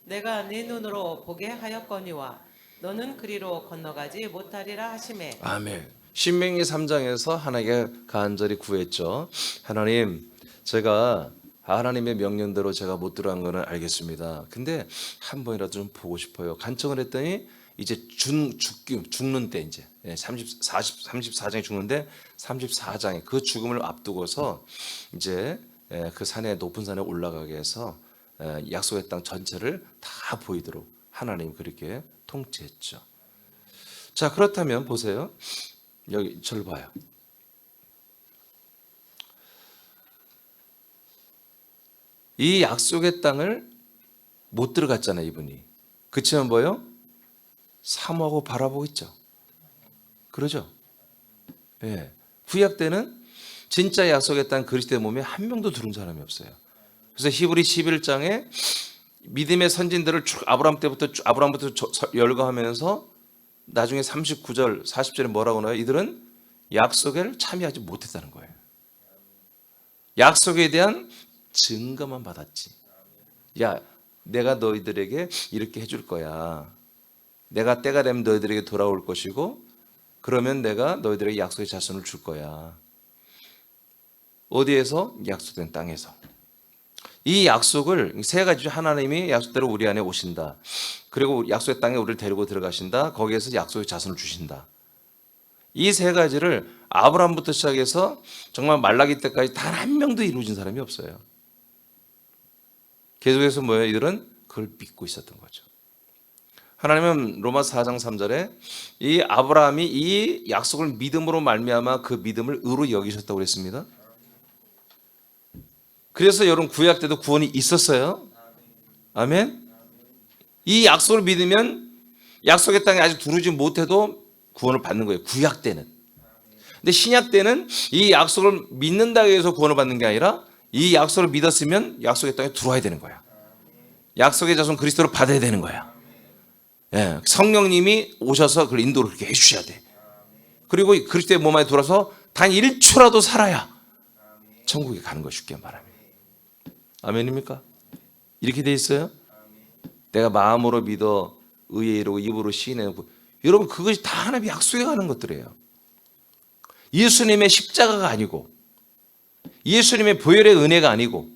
내가 네 눈으로 보게 하였거니와 너는 그리로 건너가지 못하리라 하시매. 아멘. 신명기 3장에서 하나님께 간절히 구했죠. 하나님, 제가 하나님의 명령대로 제가 못 들어간 거는 알겠습니다. 근데 한 번이라도 좀 보고 싶어요. 간청을 했더니 이제 죽는 때 이제 34장에 죽는데 34장에 그 죽음을 앞두고서 이제 그 산에 높은 산에 올라가게 해서 약속의 땅 전체를 다 보이도록 하나님 그렇게 통치했죠. 자, 그렇다면 보세요. 여기 절 봐요. 이 약속의 땅을 못 들어갔잖아요, 이분이. 그치만 뭐요? 사모하고 바라보고 있죠. 그러죠? 예. 구약 때는 진짜 약속의 땅 그리스도의 몸에 한 명도 들은 사람이 없어요. 그래서 히브리 11장에 믿음의 선진들을 쭉 아브라함부터 열거하면서 나중에 39절, 40절에 뭐라고 나와요? 이들은 약속에 참여하지 못했다는 거예요. 약속에 대한 증거만 받았지. 야, 내가 너희들에게 이렇게 해줄 거야. 내가 때가 되면 너희들에게 돌아올 것이고 그러면 내가 너희들에게 약속의 자손을 줄 거야. 어디에서? 약속된 땅에서. 이 약속을 세 가지 하나님이 약속대로 우리 안에 오신다. 그리고 약속의 땅에 우리를 데리고 들어가신다. 거기에서 약속의 자손을 주신다. 이 세 가지를 아브라함부터 시작해서 정말 말라기 때까지 단 한 명도 이루어진 사람이 없어요. 계속해서 뭐예요? 이들은 그걸 믿고 있었던 거죠. 하나님은 로마서 4장 3절에 이 아브라함이 이 약속을 믿음으로 말미암아 그 믿음을 의로 여기셨다고 그랬습니다. 그래서 여러분 구약 때도 구원이 있었어요. 아멘. 이 약속을 믿으면 약속의 땅에 아직 두르지 못해도 구원을 받는 거예요. 구약 때는. 근데 신약 때는 이 약속을 믿는다고 해서 구원을 받는 게 아니라 이 약속을 믿었으면 약속의 땅에 들어와야 되는 거야. 약속의 자손 그리스도를 받아야 되는 거야. 예, 성령님이 오셔서 그걸 인도를 그렇게 해주셔야 돼. 그리고 그리스도의 몸 안에 들어서 단 1초라도 살아야 천국에 가는 거 쉽게 말합니다. 아멘입니까? 이렇게 돼 있어요? 내가 마음으로 믿어 의에 이르고 입으로 시인해놓고 여러분 그것이 다 하나님의 약속에 가는 것들이에요. 예수님의 십자가가 아니고 예수님의 보혈의 은혜가 아니고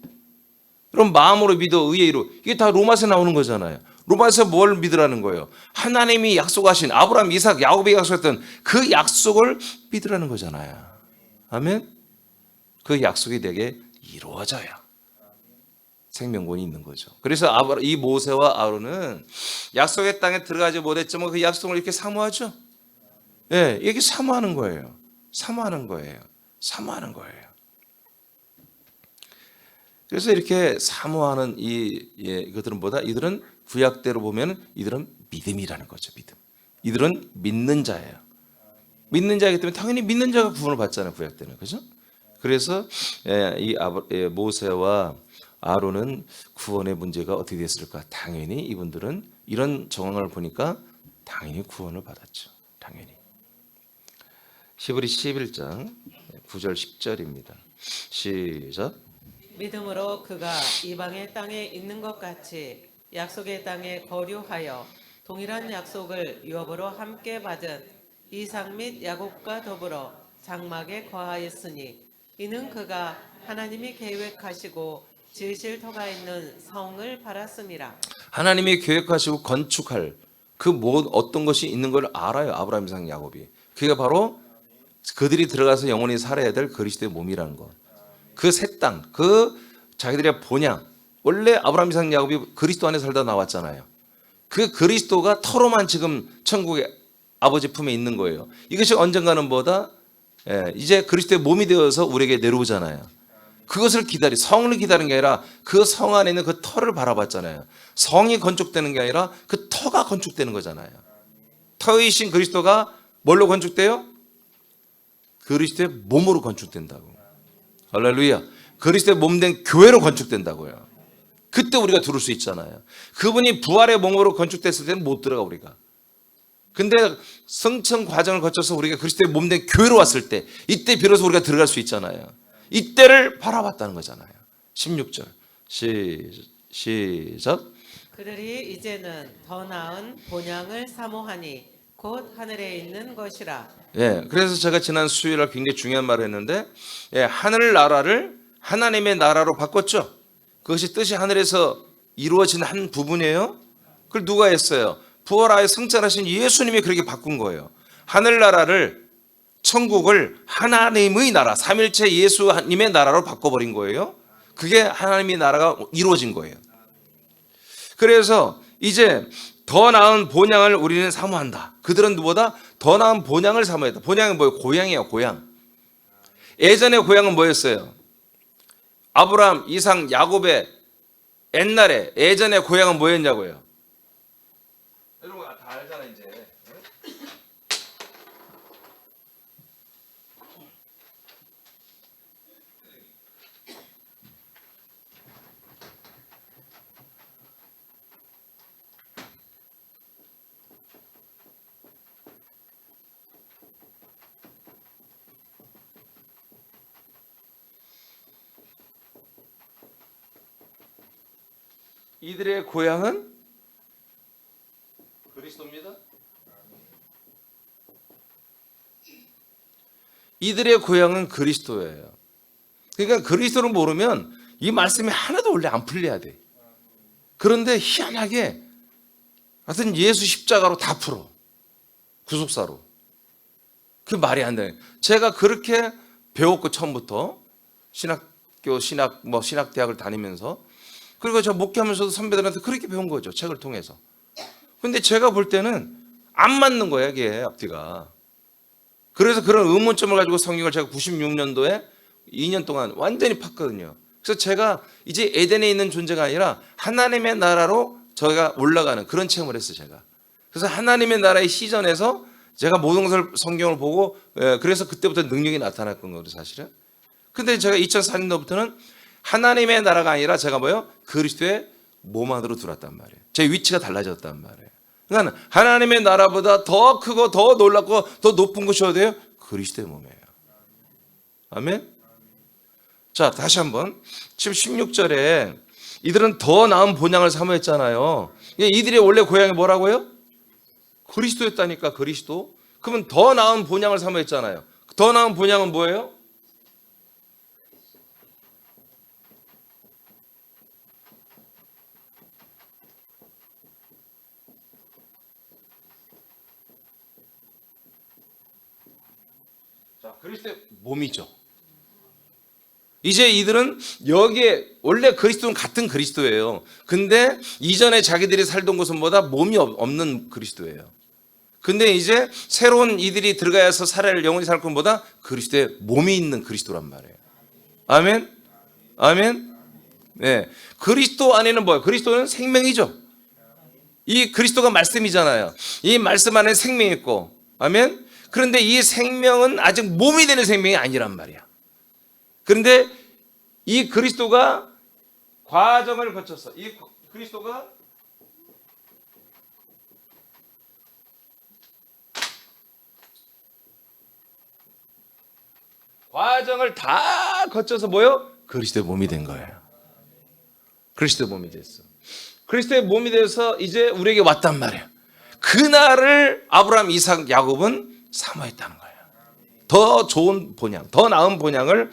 여러분 마음으로 믿어 의에 이르고 이게 다 로마서에 나오는 거잖아요. 로마서 뭘 믿으라는 거예요? 하나님이 약속하신 아브라함, 이삭, 야곱이 약속했던 그 약속을 믿으라는 거잖아요. 아멘? 그 약속이 되게 이루어져야 생명권이 있는 거죠. 그래서 이 모세와 아론은 약속의 땅에 들어가지 못했지만 그 약속을 이렇게 사모하죠. 예, 이렇게 사모하는 거예요. 사모하는 거예요. 사모하는 거예요. 그래서 이렇게 사모하는 이것들은 뭐다? 이들은 구약대로 보면 이들은 믿음이라는 거죠. 믿음. 이들은 믿는 자예요. 믿는 자이기 때문에 당연히 믿는 자가 구원을 받잖아요. 구약 때는. 그죠? 그래서 이 모세와 아론은 구원의 문제가 어떻게 됐을까? 당연히 이분들은 이런 정황을 보니까 당연히 구원을 받았죠. 당연히. 히브리 11장 9절 10절입니다. 시작. 믿음으로 그가 이방의 땅에 있는 것 같이 약속의 땅에 거류하여 동일한 약속을 유업으로 함께 받은 이삭 및 야곱과 더불어 장막에 거하였으니 이는 그가 하나님이 계획하시고 지으실 터가 있는 성을 바랐음이라. 하나님이 계획하시고 건축할 그 어떤 것이 있는 걸 알아요. 아브라함, 이삭, 야곱이. 그게 바로 그들이 들어가서 영원히 살아야 될 그리스도의 몸이라는 것. 그 새 땅, 그 자기들의 본향. 원래 아브라함, 이삭, 야곱이 그리스도 안에 살다 나왔잖아요. 그 그리스도가 터로만 지금 천국의 아버지 품에 있는 거예요. 이것이 언젠가는 이제 그리스도의 몸이 되어서 우리에게 내려오잖아요. 그것을 성을 기다리는 게 아니라 그 성 안에 있는 그 터를 바라봤잖아요. 성이 건축되는 게 아니라 그 터가 건축되는 거잖아요. 터이신 그리스도가 뭘로 건축돼요? 그리스도의 몸으로 건축된다고. 할렐루야. 그리스도의 몸된 교회로 건축된다고요. 그때 우리가 들을 수 있잖아요. 그분이 부활의 몸으로 건축됐을 때는 못 들어가 우리가. 근데 성청 과정을 거쳐서 우리가 그리스도의 몸된 교회로 왔을 때 이때 비로소 우리가 들어갈 수 있잖아요. 이때를 바라봤다는 거잖아요. 16절 시작. 그들이 이제는 더 나은 본향을 사모하니 곧 하늘에 있는 것이라. 그래서 제가 지난 수요일에 굉장히 중요한 말을 했는데 하늘 나라를 하나님의 나라로 바꿨죠. 그것이 뜻이 하늘에서 이루어진 한 부분이에요. 그걸 누가 했어요? 부활하여 승천하신 예수님이 그렇게 바꾼 거예요. 하늘나라를 천국을 하나님의 나라, 삼일체 예수님의 나라로 바꿔버린 거예요. 그게 하나님의 나라가 이루어진 거예요. 그래서 이제 더 나은 본향을 우리는 사모한다. 그들은 누구보다 더 나은 본향을 사모했다. 본향은 뭐예요? 고향이에요. 고향. 예전의 고향은 뭐였어요? 아브라함, 이삭, 야곱의 옛날에 예전의 고향은 뭐였냐고요? 여러분 다 알잖아 이제. 이들의 고향은 그리스도입니다. 이들의 고향은 그리스도예요. 그러니까 그리스도를 모르면 이 말씀이 하나도 원래 안 풀려야 돼. 그런데 희한하게 하여튼 예수 십자가로 다 풀어. 구속사로. 그 말이 안 돼. 제가 그렇게 배웠고 처음부터 신학대학을 다니면서 그리고 저 목회하면서도 선배들한테 그렇게 배운 거죠. 책을 통해서. 근데 제가 볼 때는 안 맞는 거야, 이게 앞뒤가. 그래서 그런 의문점을 가지고 성경을 제가 96년도에 2년 동안 완전히 팠거든요. 그래서 제가 이제 에덴에 있는 존재가 아니라 하나님의 나라로 저희가 올라가는 그런 체험을 했어요, 제가. 그래서 하나님의 나라의 시전에서 제가 모든 것을 성경을 보고 그래서 그때부터 능력이 나타났던 거예요, 사실은. 근데 제가 2004년도부터는 하나님의 나라가 아니라 제가 그리스도의 몸 안으로 들어왔단 말이에요. 제 위치가 달라졌단 말이에요. 그러니까 하나님의 나라보다 더 크고 더 놀랍고 더 높은 곳이 어디예요? 그리스도의 몸이에요. 아멘. 자, 다시 한번 지금 16절에 이들은 더 나은 본향을 사모했잖아요. 이들의 원래 고향이 뭐라고요? 그리스도였다니까. 그리스도. 그러면 더 나은 본향을 사모했잖아요. 더 나은 본향은 뭐예요? 자, 그리스도의 몸이죠. 이제 이들은 여기에 원래 그리스도는 같은 그리스도예요. 근데 이전에 자기들이 살던 곳은 몸이 없는 그리스도예요. 근데 이제 새로운 이들이 들어가서 영원히 살 것보다 그리스도의 몸이 있는 그리스도란 말이에요. 아멘. 아멘. 네. 그리스도 안에는 뭐예요? 그리스도는 생명이죠. 이 그리스도가 말씀이잖아요. 이 말씀 안에 생명이 있고. 아멘. 그런데 이 생명은 아직 몸이 되는 생명이 아니란 말이야. 그런데 이 그리스도가 과정을 거쳐서 이 그리스도가 과정을 다 거쳐서 그리스도의 몸이 된 거예요. 그리스도의 몸이 됐어. 그리스도의 몸이 돼서 이제 우리에게 왔단 말이에요. 그날을 아브라함, 이삭, 야곱은 사모했다는 거예요. 더 좋은 본향, 더 나은 본향을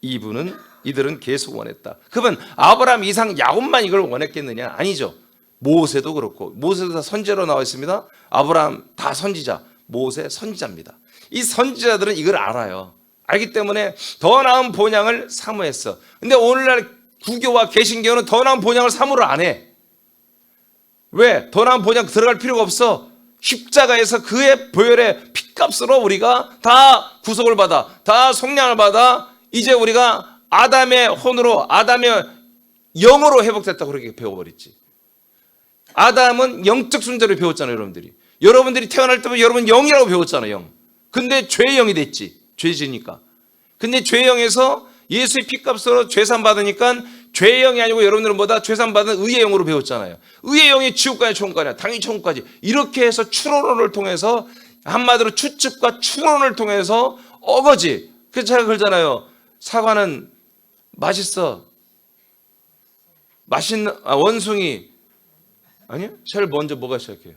이들은 계속 원했다. 그러면 아브라함, 이삭, 야곱만 이걸 원했겠느냐? 아니죠. 모세도 그렇고, 모세도 다 선지자로 나와 있습니다. 아브라함 다 선지자, 모세 선지자입니다. 이 선지자들은 이걸 알아요. 알기 때문에 더 나은 본향을 사모했어. 근데 오늘날 구교와 개신교는 더 나은 본향을 사모를 안 해. 왜? 더 나은 본향 들어갈 필요가 없어. 십자가에서 그의 보혈의 피값으로 우리가 다 구속을 받아, 다 속량을 받아, 이제 우리가 아담의 혼으로, 아담의 영으로 회복됐다고 그렇게 배워버렸지. 아담은 영적 순자로 배웠잖아요, 여러분들이. 여러분들이 태어날 때면 여러분 영이라고 배웠잖아요, 영. 근데 죄의 영이 됐지, 죄지니까. 근데 죄의 영에서 예수의 피값으로 죄산 받으니까 죄의 영이 아니고 여러분들은 뭐다? 죄산 받은 의의 영으로 배웠잖아요. 의의 영이 지옥까지 천국까지, 당연히 천국까지. 이렇게 해서 추론을 통해서, 한마디로 추측과 추론을 통해서 어거지. 그래서 제가 그러잖아요. 사과는 맛있어. 맛있는, 원숭이. 아니요? 제일 먼저 뭐가 시작해요?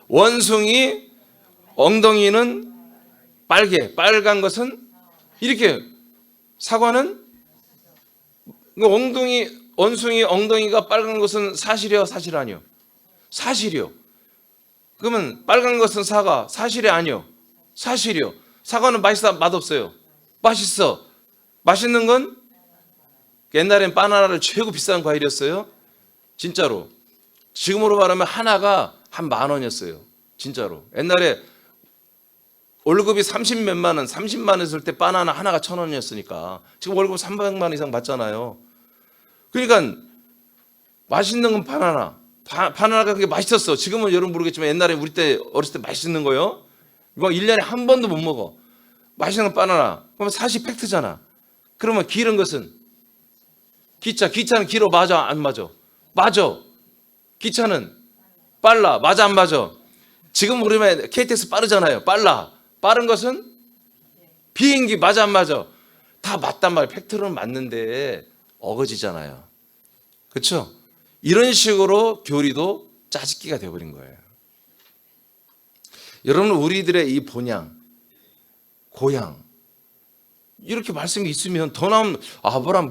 원숭이, 엉덩이는 빨간 것은 이렇게. 사과는 원숭이 엉덩이가 빨간 것은 사실이요, 사실 아니요? 사실이요. 그러면 빨간 것은 사과, 사실이 아니요, 사실이요. 사과는 맛있어, 맛없어요? 맛있어. 맛있는 건 옛날엔 바나나를 최고 비싼 과일이었어요. 진짜로. 지금으로 말하면 하나가 한 10,000원이었어요. 진짜로. 옛날에 월급이 30몇만 원, 30만 원 했을 때 바나나 하나가 1,000원이었으니까 지금 월급 300만 원 이상 받잖아요. 그러니까 맛있는 건 바나나가 그게 맛있었어. 지금은 여러분 모르겠지만 옛날에 우리 때 어렸을 때 맛있는 거요. 이거 1년에 한 번도 못 먹어. 맛있는 건 바나나. 그러면 사실 팩트잖아. 그러면 길은 것은 기차는 길어, 맞아 안 맞아? 맞아. 기차는 빨라, 맞아 안 맞아? 지금 우리면 KTX 빠르잖아요. 빠른 것은 비행기, 맞아 안 맞아? 다 맞단 말이에요. 팩트로는 맞는데 어거지잖아요. 그렇죠? 이런 식으로 교리도 짜집기가 되어버린 거예요. 여러분, 우리들의 이 본향, 고향, 이렇게 말씀이 있으면 더 나은,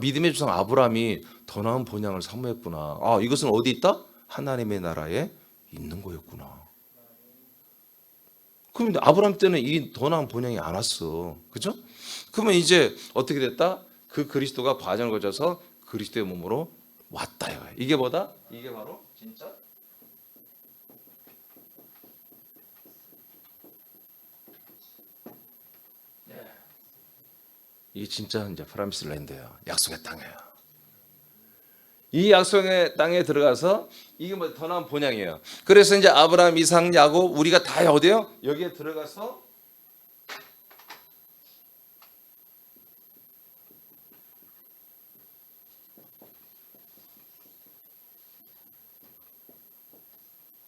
믿음의 조상 아브라함이 더 나은 본향을 사모했구나. 이것은 어디 있다? 하나님의 나라에 있는 거였구나. 그럼 아브라함 때는 이 더 나은 본향이 안 왔어. 그죠? 그러면 이제 어떻게 됐다? 그 그리스도가 과정을 거쳐서 그리스도의 몸으로 왔다. 이게 뭐다? 이게 바로 진짜 이게 진짜 이제 프라미스 랜드예요. 약속의 땅이에요. 이 약속의 땅에 들어가서 이게 뭐 더 나은 본향이에요. 그래서 이제 아브라함, 이삭, 야곱 우리가 다 어디요? 여기에 들어가서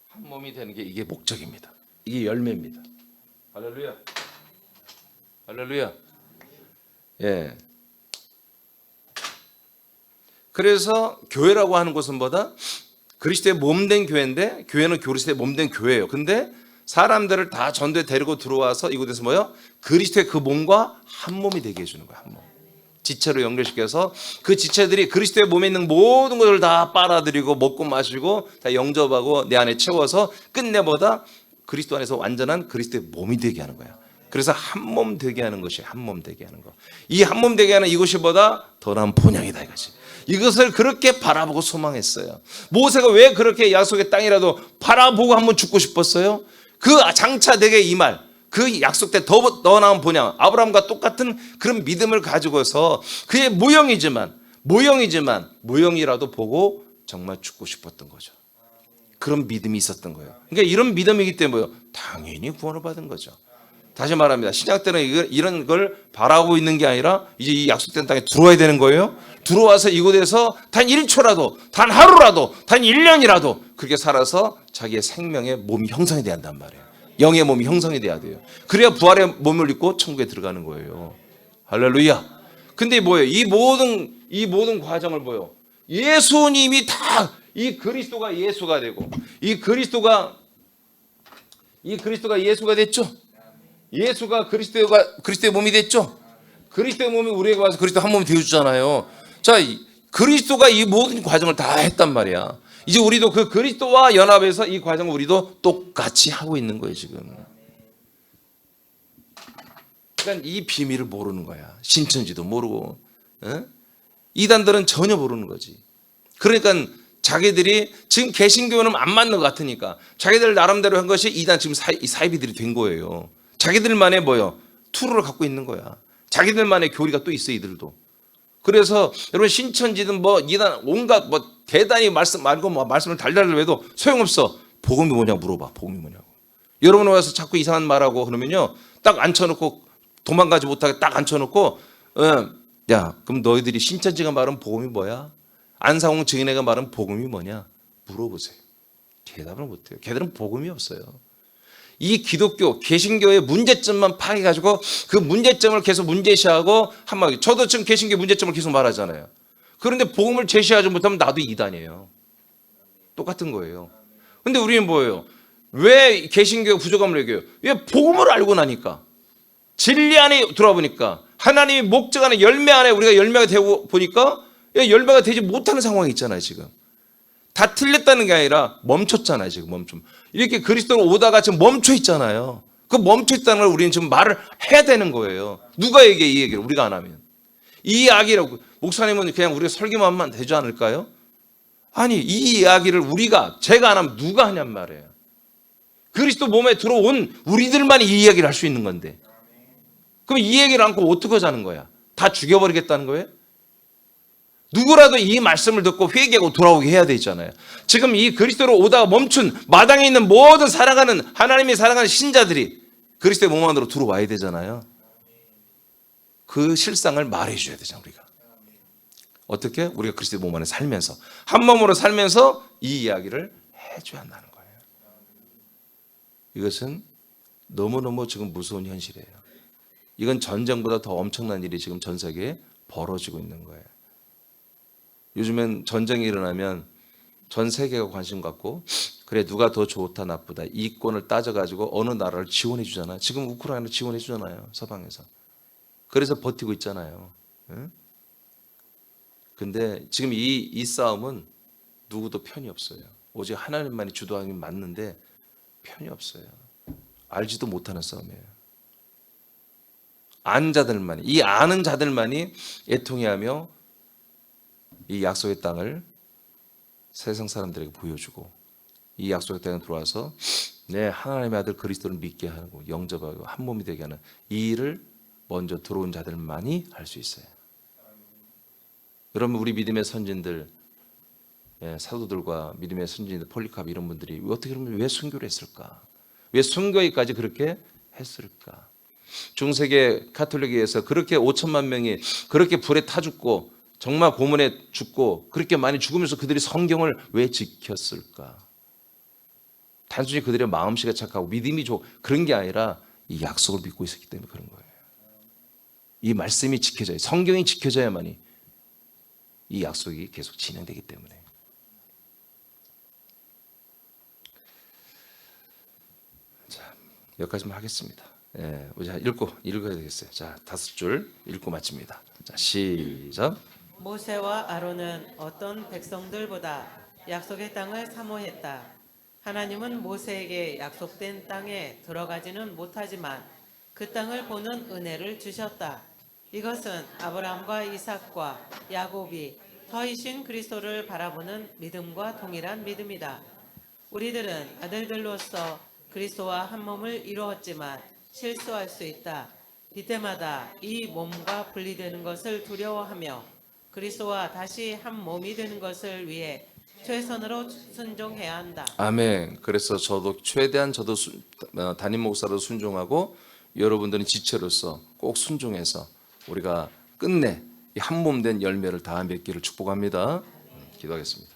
한 몸이 되는 게 이게 목적입니다. 이게 열매입니다. 할렐루야. 할렐루야. 예. 그래서 교회라고 하는 것은 뭐다? 그리스도의 몸된 교회인데, 교회는 그리스도의 몸된 교회예요. 근데 사람들을 다 전도에 데리고 들어와서 이곳에서 뭐요? 그리스도의 그 몸과 한 몸이 되게 해주는 거야. 한 몸. 지체로 연결시켜서 그 지체들이 그리스도의 몸에 있는 모든 것을 다 빨아들이고 먹고 마시고 다 영접하고 내 안에 채워서 끝내 뭐다? 그리스도 안에서 완전한 그리스도의 몸이 되게 하는 거야. 그래서 한 몸 되게 하는 것이 한 몸 되게 하는 거. 이 한 몸 되게 하는 이것이 보다 더 나은 본향이다 이거지. 이것을 그렇게 바라보고 소망했어요. 모세가 왜 그렇게 약속의 땅이라도 바라보고 한번 죽고 싶었어요? 그 장차 내게 이 말, 그 약속 때 더 나은 본향, 아브라함과 똑같은 그런 믿음을 가지고서 그의 모형이라도 보고 정말 죽고 싶었던 거죠. 그런 믿음이 있었던 거예요. 그러니까 이런 믿음이기 때문에 당연히 구원을 받은 거죠. 다시 말합니다. 신약 때는 이런 걸 바라고 있는 게 아니라 이제 이 약속된 땅에 들어와야 되는 거예요. 들어와서 이곳에서 단 1초라도, 단 하루라도, 단 1년이라도 그렇게 살아서 자기의 생명의 몸이 형성이 돼야 한단 말이에요. 영의 몸이 형성이 돼야 돼요. 그래야 부활의 몸을 입고 천국에 들어가는 거예요. 할렐루야. 근데 뭐예요? 이 모든 과정을 뭐예요? 예수님이 다 이 그리스도가 예수가 되고 이 그리스도가 예수가 됐죠. 예수가 그리스도의 몸이 됐죠. 그리스도의 몸이 우리에게 와서 그리스도 한 몸이 되어주잖아요. 자, 그리스도가 이 모든 과정을 다 했단 말이야. 이제 우리도 그 그리스도와 연합해서 이 과정을 우리도 똑같이 하고 있는 거예요 지금. 그러니까 이 비밀을 모르는 거야. 신천지도 모르고, 이단들은 전혀 모르는 거지. 그러니까 자기들이 지금 개신교는 안 맞는 것 같으니까 자기들 나름대로 한 것이 이단 지금 사이비들이 된 거예요. 자기들만의 뭐요? 투루를 갖고 있는 거야. 자기들만의 교리가 또 있어 이들도. 그래서 여러분 신천지든 뭐 이단 온갖 뭐 대단히 말고 뭐 말씀을 달달달 해도 소용없어. 복음이 뭐냐고 물어봐. 복음이 뭐냐고. 여러분 와서 자꾸 이상한 말하고 그러면요 딱 앉혀놓고 도망가지 못하게 딱 앉혀놓고 야 그럼 너희들이 신천지가 말하는 복음이 뭐야? 안상홍 증인회가 말하는 복음이 뭐냐? 물어보세요. 대답을 못해요. 걔들은 복음이 없어요. 이 기독교, 개신교의 문제점만 파악해가지고 그 문제점을 계속 문제시하고 한마디. 저도 지금 개신교 문제점을 계속 말하잖아요. 그런데 복음을 제시하지 못하면 나도 이단이에요. 똑같은 거예요. 근데 우리는 뭐예요? 왜 개신교가 부족함을 얘기해요? 왜 복음을 알고 나니까. 진리 안에 들어와 보니까 하나님의 목적 안에 열매 안에 우리가 열매가 되고 보니까 열매가 되지 못하는 상황이 있잖아요 지금. 다 틀렸다는 게 아니라 멈췄잖아요 지금. 멈춤. 이렇게 그리스도로 오다가 지금 멈춰 있잖아요. 그 멈춰 있다는 걸 우리는 지금 말을 해야 되는 거예요. 누가 얘기해 이 얘기를 우리가 안 하면. 이 이야기라고 목사님은 그냥 우리가 설교만 하면 되지 않을까요? 아니 이 이야기를 우리가 제가 안 하면 누가 하냔 말이에요. 그리스도 몸에 들어온 우리들만이 이 이야기를 할 수 있는 건데 그럼 이 얘기를 않고 어떻게 하자는 거야? 다 죽여버리겠다는 거예요? 누구라도 이 말씀을 듣고 회개하고 돌아오게 해야 되잖아요. 지금 이 그리스도로 오다가 멈춘 마당에 있는 모든 사랑하는 하나님이 사랑하는 신자들이 그리스도의 몸 안으로 들어와야 되잖아요. 그 실상을 말해 줘야 되잖아요. 우리가 어떻게? 우리가 그리스도의 몸 안에 살면서 한 몸으로 살면서 이 이야기를 해줘야 한다는 거예요. 이것은 너무너무 지금 무서운 현실이에요. 이건 전쟁보다 더 엄청난 일이 지금 전 세계에 벌어지고 있는 거예요. 요즘엔 전쟁이 일어나면 전 세계가 관심 갖고 그래 누가 더 좋다 나쁘다 이권을 따져가지고 어느 나라를 지원해 주잖아요. 지금 우크라이나 지원해 주잖아요. 서방에서. 그래서 버티고 있잖아요. 근데 지금 이 싸움은 누구도 편이 없어요. 오직 하나님만이 주도하긴 맞는데 편이 없어요. 알지도 못하는 싸움이에요. 아는 자들만이 이 아는 자들만이 애통해하며 이 약속의 땅을 세상 사람들에게 보여주고 이 약속의 땅에 들어와서 내 하나님의 아들 그리스도를 믿게 하고 영접하고 한 몸이 되게 하는 이 일을 먼저 들어온 자들만이 할 수 있어요. 여러분 우리 믿음의 선진들 사도들과 믿음의 선진들 폴리카프 이런 분들이 어떻게 그러면 왜 순교를 했을까? 왜 순교에까지 그렇게 했을까? 중세계 카톨릭에서 그렇게 5천만 명이 그렇게 불에 타 죽고 정말 고문에 죽고 그렇게 많이 죽으면서 그들이 성경을 왜 지켰을까? 단순히 그들의 마음씨가 착하고 믿음이 좋고 그런 게 아니라 이 약속을 믿고 있었기 때문에 그런 거예요. 이 말씀이 지켜져야 성경이 지켜져야만이 이 약속이 계속 진행되기 때문에. 자, 여기까지만 하겠습니다. 우리 읽어야 되겠어요. 자, 5줄 읽고 마칩니다. 자, 시작. 모세와 아론은 어떤 백성들보다 약속의 땅을 사모했다. 하나님은 모세에게 약속된 땅에 들어가지는 못하지만 그 땅을 보는 은혜를 주셨다. 이것은 아브라함과 이삭과 야곱이 터이신 그리스도를 바라보는 믿음과 동일한 믿음이다. 우리들은 아들들로서 그리스도와 한 몸을 이루었지만 실수할 수 있다. 이때마다 이 몸과 분리되는 것을 두려워하며 그리스도와 다시 한 몸이 되는 것을 위해 최선으로 순종해야 한다. 아멘. 그래서 저도 최대한 담임 목사로 순종하고 여러분들은 지체로서 꼭 순종해서 우리가 끝내 이 한 몸 된 열매를 다 맺기를 축복합니다. 기도하겠습니다.